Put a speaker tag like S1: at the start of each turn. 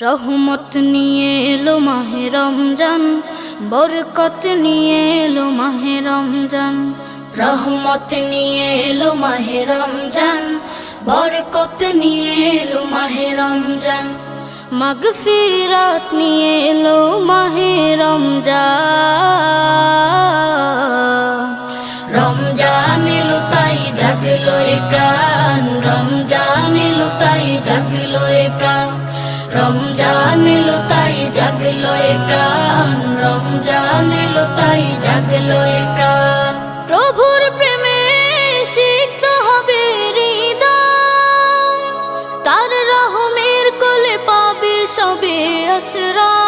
S1: রহমত নিয়ে এলো মাহে রমজান, বরকত নিয়ে এলো মাহে রমজান। রহমত নিয়ে এলো মাহে রমজান, বরকত নিয়ে এলো মাহে রমজান। মাগফিরাত নিয়ে এলো মাহে রমজান। রমজান এলো তাই জাগলো এ প্রাণ, রমজান এলো তাই জাগলো এ প্রাণ। রমজান এলো তাই জাগলো এ প্রাণ, রমজান এলো তাই জাগলো এ প্রাণ। প্রভুর প্রেমে সিক্ত হবে হৃদয়, তার রহমের কোলে পাবে সবে আশ্রয়।